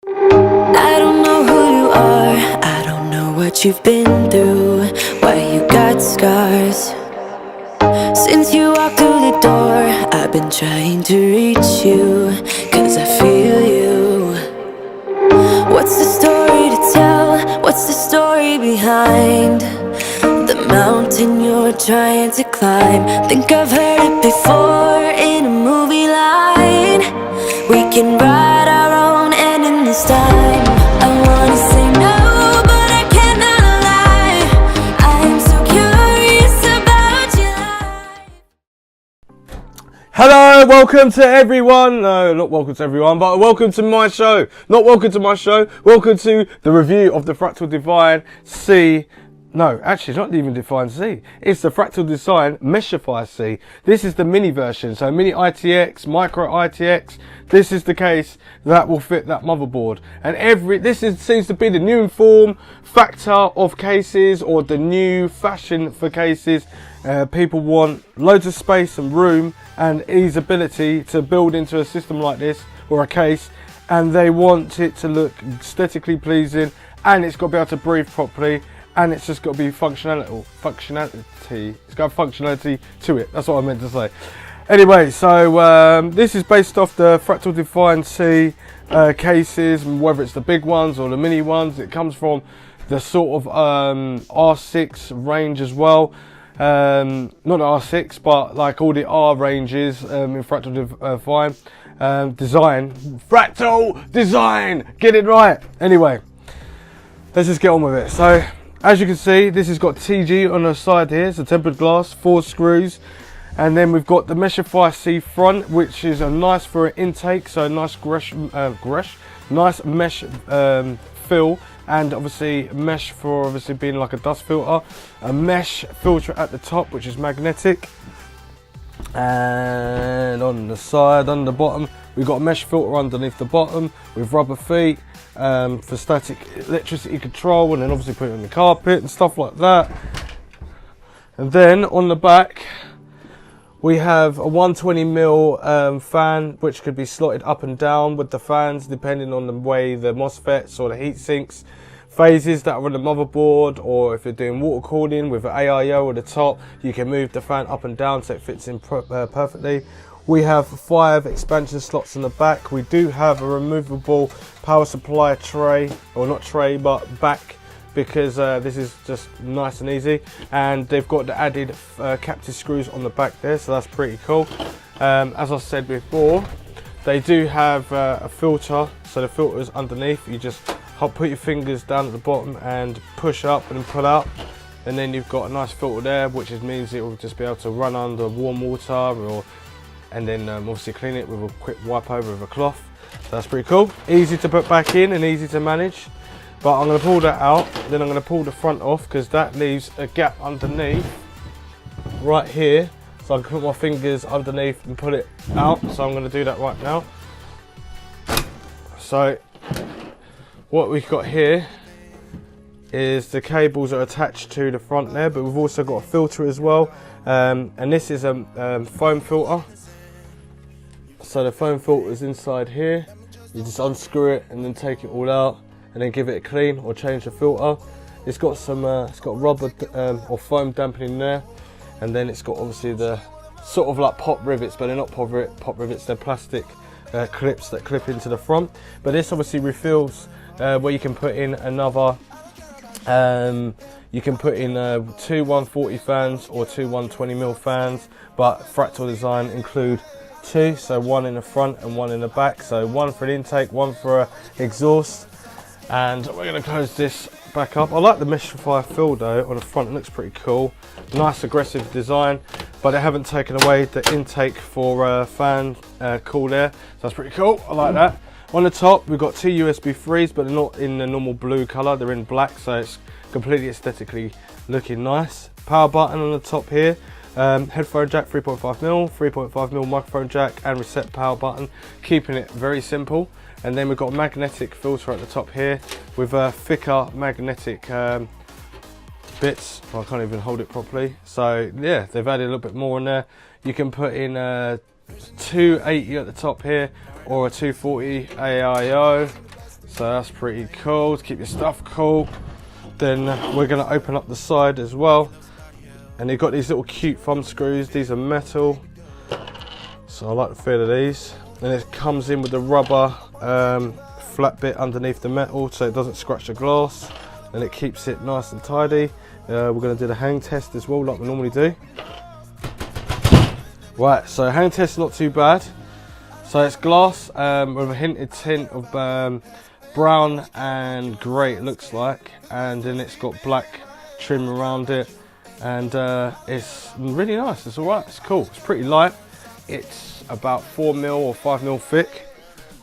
I don't know who you are, I don't know what you've been through, why you got scars. Since you walked through the door, I've been trying to reach you, cause I feel you. What's the story to tell? What's the story behind the mountain you're trying to climb? Think I've heard it before in a movie line. We can write our own ending this time. I wanna say no, but I cannot lie. I am so curious about your life. Hello, welcome to everyone. No, not welcome to everyone, but welcome to my show. Not welcome to my show. Welcome to the review of the Fractal Divine C. No, actually, it's not even Divine C. It's the Fractal Design Meshify C. This is the mini version, so mini ITX, micro ITX. This is the case that will fit that motherboard. And seems to be the new form factor of cases, or the new fashion for cases. People want loads of space and room and easeability to build into a system like this, or a case, and they want it to look aesthetically pleasing, and it's got to be able to breathe properly. And it's just got to be functionality. It's got functionality to it. That's what I meant to say. Anyway, so this is based off the Fractal Divine C cases, whether it's the big ones or the mini ones. It comes from the sort of R6 range as well. Not R6, but like all the R ranges in Fractal Divine design. Fractal Design! Get it right! Anyway, let's just get on with it. So, as you can see, this has got TG on the side here, so tempered glass, 4 screws, and then we've got the Meshify C front, which is a nice for an intake, so a nice nice mesh fill, and obviously mesh for obviously being like a dust filter, a mesh filter at the top, which is magnetic, and on the side, on the bottom, we've got a mesh filter underneath the bottom with rubber feet. For static electricity control, and then obviously put it on the carpet and stuff like that. And then on the back we have a 120mm fan, which could be slotted up and down with the fans depending on the way the MOSFETs or the heat sinks phases that are on the motherboard, or if you're doing water cooling with an AIO at the top, you can move the fan up and down so it fits in perfectly. We have 5 expansion slots in the back. We do have a removable power supply tray, or not tray, but back, because this is just nice and easy. And they've got the added captive screws on the back there, so that's pretty cool. As I said before, they do have a filter, so the filter is underneath. You just put your fingers down at the bottom and push up and pull out. And then you've got a nice filter there, which means it will just be able to run under warm water, and then obviously clean it with a quick wipe over with a cloth. So that's pretty cool. Easy to put back in and easy to manage. But I'm going to pull that out, then I'm going to pull the front off, because that leaves a gap underneath right here. So I can put my fingers underneath and pull it out. So I'm going to do that right now. So what we've got here is the cables are attached to the front there, but we've also got a filter as well. And this is a foam filter. So the foam filter is inside here. You just unscrew it and then take it all out, and then give it a clean or change the filter. It's got some, it's got rubber or foam dampening there, and then it's got obviously the sort of like pop rivets, but they're not pop rivets. They're plastic clips that clip into the front. But this obviously refills where you can put in another. You can put in 2 140 fans or 2 120mm fans, but Fractal Design include 2, so 1 in the front and 1 in the back. So 1 for an intake, 1 for exhaust. And we're going to close this back up. I like the Meshify fill though on the front. It looks pretty cool. Nice aggressive design, but they haven't taken away the intake for fan cool air. So that's pretty cool. I like that. On the top we've got 2 USB 3s, but they're not in the normal blue colour. They're in black, so it's completely aesthetically looking nice. Power button on the top here. Headphone jack 3.5mm, 3.5mm microphone jack, and reset power button, keeping it very simple. And then we've got a magnetic filter at the top here with thicker magnetic bits. Well, I can't even hold it properly. So yeah, they've added a little bit more in there. You can put in 280 at the top here, or a 240 AIO. So that's pretty cool to keep your stuff cool. Then we're going to open up the side as well, and you've got these little cute thumb screws. These are metal, so I like the feel of these. And it comes in with the rubber flat bit underneath the metal, so it doesn't scratch the glass, and it keeps it nice and tidy. We're going to do the hang test as well, like we normally do. Right, so hang test not too bad. So it's glass with a hinted tint of brown and grey, it looks like, and then it's got black trim around it, and it's really nice. It's alright, it's cool, it's pretty light. It's about 4mm or 5mm thick.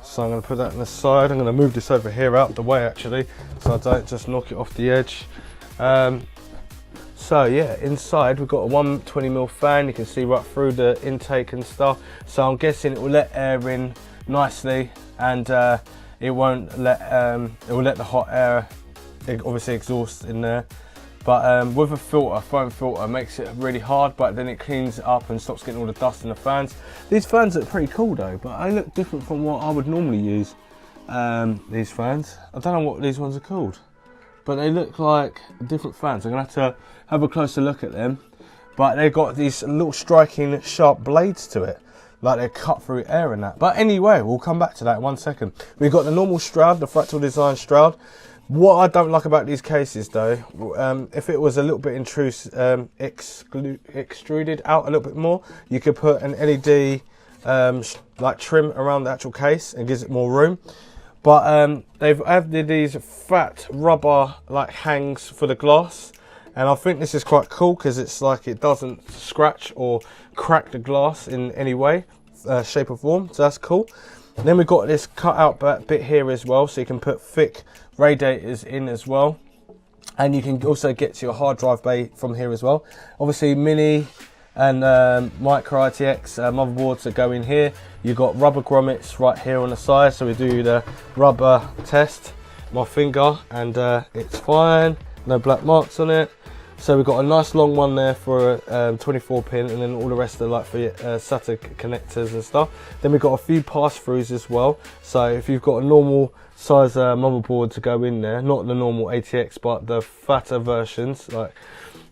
So I'm going to put that on the side. I'm going to move this over here out the way actually, so I don't just knock it off the edge. So yeah, inside we've got a 120mm fan. You can see right through the intake and stuff. So I'm guessing it will let air in nicely, and it won't let it will let the hot air obviously exhaust in there. But with a filter, foam filter, makes it really hard, but then it cleans it up and stops getting all the dust in the fans. These fans look pretty cool though, but they look different from what I would normally use. These fans, I don't know what these ones are called, but they look like different fans. I'm gonna have to have a closer look at them. But they've got these little striking sharp blades to it, like they cut through air and that. But anyway, we'll come back to that in 1 second. We've got the normal Stroud, the Fractal design Stroud. What I don't like about these cases though, if it was a little bit extruded out a little bit more, you could put an LED like trim around the actual case and gives it more room. But they've added these fat rubber like hangs for the glass, and I think this is quite cool because it's like it doesn't scratch or crack the glass in any way, shape or form, so that's cool. And then we've got this cut out bit here as well, so you can put thick radiators in as well, and you can also get to your hard drive bay from here as well. Obviously mini and micro ITX motherboards that go in here. You've got rubber grommets right here on the side, so we do the rubber test, my finger, and it's fine, no black marks on it. So we've got a nice long one there for 24 pin, and then all the rest are like for SATA connectors and stuff. Then we've got a few pass-throughs as well. So if you've got a normal size motherboard to go in there, not the normal ATX, but the fatter versions, like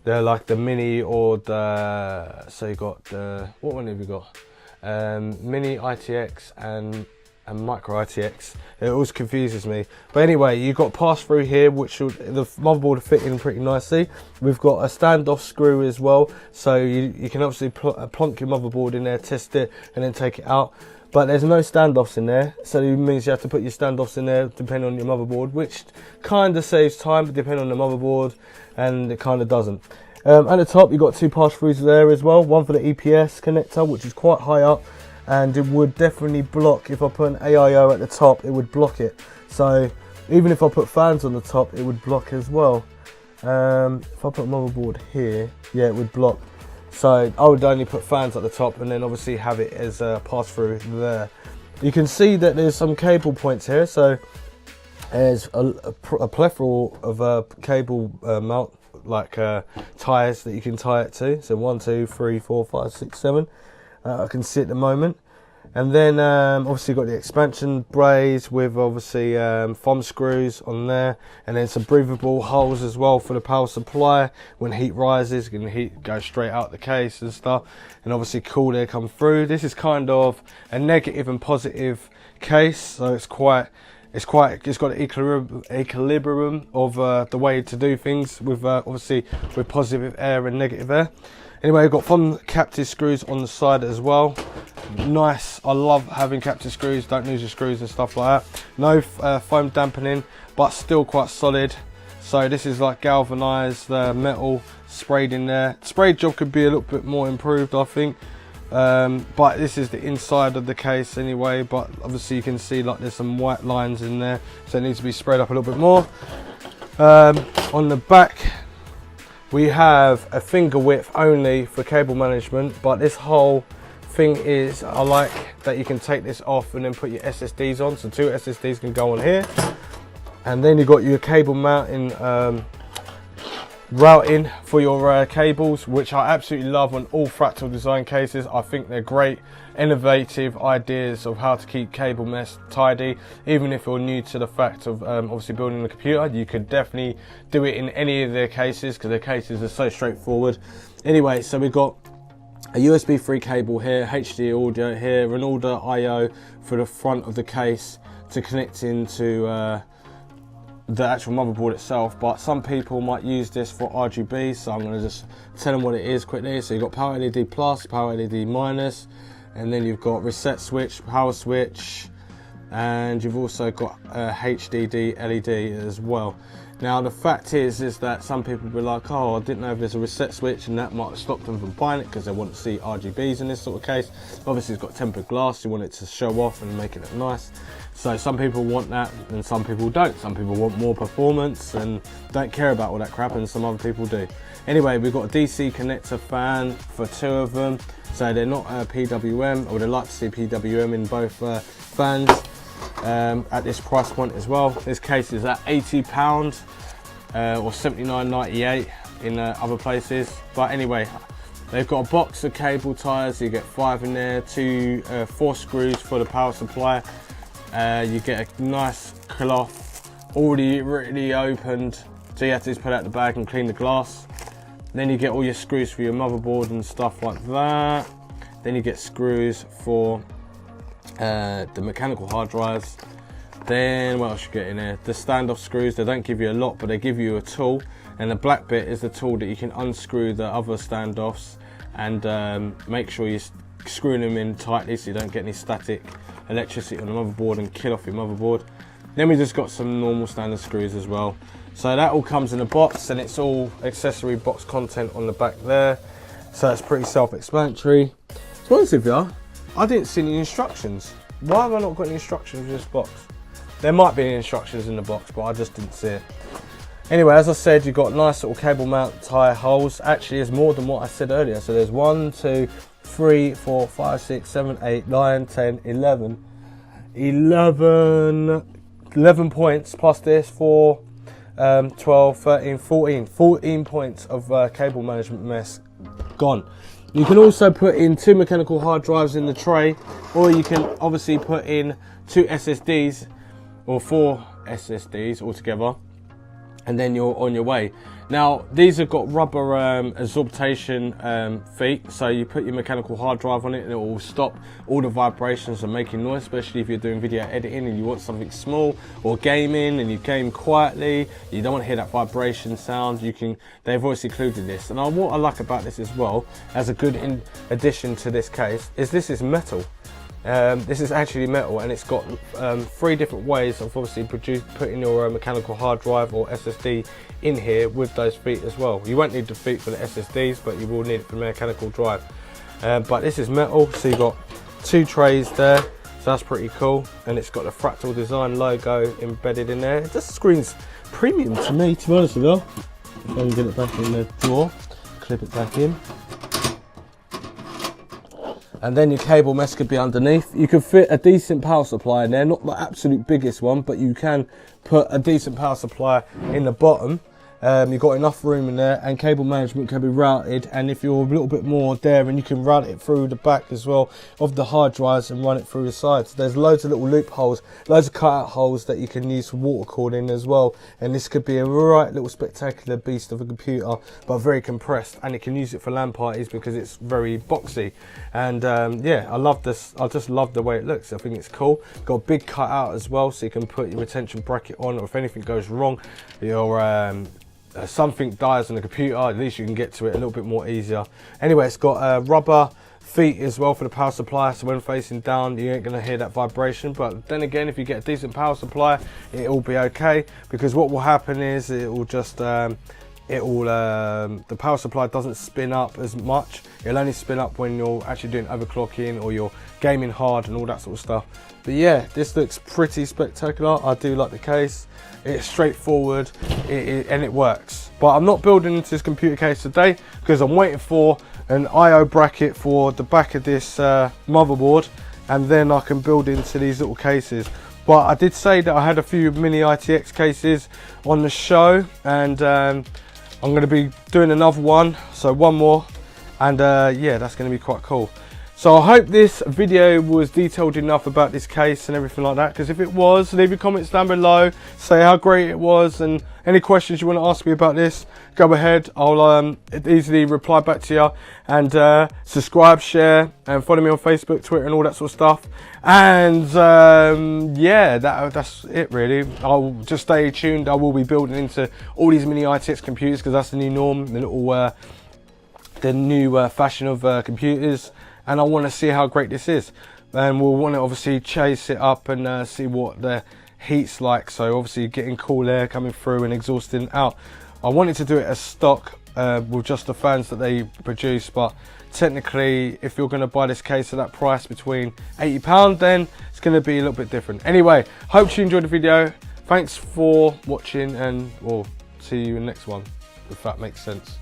they're like the mini or the, so you got the, what one have you got? Mini ITX and micro ITX. It always confuses me. But anyway, you've got pass through here, which will, the motherboard will fit in pretty nicely. We've got a standoff screw as well, so you can obviously plonk your motherboard in there, test it, and then take it out. But there's no standoffs in there, so it means you have to put your standoffs in there depending on your motherboard, which kind of saves time, but depending on the motherboard, and it kind of doesn't. At the top, you've got two pass-throughs there as well, one for the EPS connector, which is quite high up, and it would definitely block, if I put an AIO at the top, it would block it. So even if I put fans on the top, it would block as well. If I put a motherboard here, yeah, it would block. So I would only put fans at the top and then obviously have it as a pass-through there. You can see that there's some cable points here, so there's a plethora of cable mount, like ties that you can tie it to. So 1, 2, 3, 4, 5, 6, 7. I can see at the moment. And then obviously got the expansion brace with obviously thumb screws on there, and then some breathable holes as well for the power supply. When heat rises, you can heat go straight out the case and stuff, and obviously cool air come through. This is kind of a negative and positive case, so it's got an equilibrium of the way to do things with obviously with positive air and negative air. Anyway, we've got thumb captive screws on the side as well. Nice, I love having captive screws, don't lose your screws and stuff like that. No foam dampening, but still quite solid. So this is like galvanized metal sprayed in there. Spray job could be a little bit more improved, I think. But this is the inside of the case anyway, but obviously you can see like there's some white lines in there, so it needs to be sprayed up a little bit more. On the back, we have a finger width only for cable management, but this whole thing is, I like that you can take this off and then put your SSDs on, so 2 SSDs can go on here. And then you've got your cable mounting routing for your cables, which I absolutely love on all Fractal design cases. I think they're great, innovative ideas of how to keep cable mesh tidy. Even if you're new to the fact of obviously building a computer, you could definitely do it in any of their cases because their cases are so straightforward. Anyway, so we've got a USB 3 cable here, HD audio here, an audio I/O for the front of the case to connect into the actual motherboard itself, but some people might use this for RGB, so I'm going to just tell them what it is quickly. So you've got power LED plus, power LED minus, and then you've got reset switch, power switch, and you've also got a HDD LED as well. Now the fact is that some people will be like, oh, I didn't know if there's a reset switch, and that might have stopped them from buying it because they want to see RGBs in this sort of case. Obviously it's got tempered glass, you want it to show off and make it look nice. So some people want that and some people don't. Some people want more performance and don't care about all that crap, and some other people do. Anyway, we've got a DC connector fan for 2 of them. So they're not PWM, or they like to see PWM in both fans at this price point as well. This case is at £80 or $79.98 in other places. But anyway, they've got a box of cable ties. You get 5 in there, 4 screws for the power supply. You get a nice cloth already really opened, so you have to just put out the bag and clean the glass. Then you get all your screws for your motherboard and stuff like that. Then you get screws for the mechanical hard drives. Then what else you get in there? The standoff screws. They don't give you a lot, but they give you a tool, and the black bit is the tool that you can unscrew the other standoffs and make sure you're screwing them in tightly so you don't get any static electricity on the motherboard and kill off your motherboard. Then we just got some normal standard screws as well. So that all comes in a box, and it's all accessory box content on the back there. So it's pretty self-explanatory. To be honest with you, I didn't see any instructions. Why have I not got any instructions in this box? There might be any instructions in the box, but I just didn't see it. Anyway, as I said, you've got nice little cable mount tie holes. Actually, there's more than what I said earlier. So there's 1, 2, 3, 4, 5, 6, 7, 8, 9, 10, 11. 11 points plus this for 12, 13, 14. 14 points of cable management mess gone. You can also put in 2 mechanical hard drives in the tray, or you can obviously put in 2 SSDs or 4 SSDs altogether, and then you're on your way. Now these have got rubber absorption feet, so you put your mechanical hard drive on it and it will stop all the vibrations and making noise, especially if you're doing video editing and you want something small, or gaming and you game quietly, you don't want to hear that vibration sound. They've obviously included this, and what I like about this as well as a good addition to this case is this is metal. This is actually metal, and it's got 3 different ways of obviously putting your mechanical hard drive or SSD in here with those feet as well. You won't need the feet for the SSDs, but you will need it for the mechanical drive. But this is metal, so you've got 2 trays there, so that's pretty cool, and it's got the Fractal Design logo embedded in there. It just screams premium to me, to be honest with you. If I can get it back in the drawer, clip it back in. And then your cable mesh could be underneath. You could fit a decent power supply in there, not the absolute biggest one, but you can put a decent power supply in the bottom. You've got enough room in there, and cable management can be routed, and if you're a little bit more daring, you can route it through the back as well of the hard drives and run it through the sides. There's loads of little loopholes, loads of cutout holes that you can use for water cooling as well, and this could be a right little spectacular beast of a computer, but very compressed, and you can use it for LAN parties because it's very boxy. And yeah, I love this. I just love the way it looks. I think it's cool. Got a big cutout as well, so you can put your retention bracket on, or if anything goes wrong, your something dies on the computer, at least you can get to it a little bit more easier. Anyway, it's got rubber feet as well for the power supply, so when facing down you ain't gonna hear that vibration. But then again, if you get a decent power supply, it'll be okay, because what will happen is it will just the power supply doesn't spin up as much. It'll only spin up when you're actually doing overclocking or you're gaming hard and all that sort of stuff. But yeah, this looks pretty spectacular. I do like the case. It's straightforward and it works. But I'm not building into this computer case today because I'm waiting for an I/O bracket for the back of this motherboard, and then I can build into these little cases. But I did say that I had a few mini ITX cases on the show, and I'm going to be doing another one, so one more, and yeah, that's going to be quite cool. So I hope this video was detailed enough about this case and everything like that, because if it was, leave your comments down below, say how great it was, and any questions you want to ask me about this, go ahead. I'll easily reply back to you, and subscribe, share, and follow me on Facebook, Twitter, and all that sort of stuff. And yeah, that's it really. I'll just stay tuned. I will be building into all these mini ITX computers, because that's the new norm, the little the new fashion of computers. And I want to see how great this is, and we'll want to obviously chase it up and see what the heat's like. So obviously getting cool air coming through and exhausting out. I wanted to do it as stock with just the fans that they produce, but technically if you're going to buy this case at that price, between £80, then it's going to be a little bit different. Anyway, hope you enjoyed the video. Thanks for watching, and we'll see you in the next one, if that makes sense.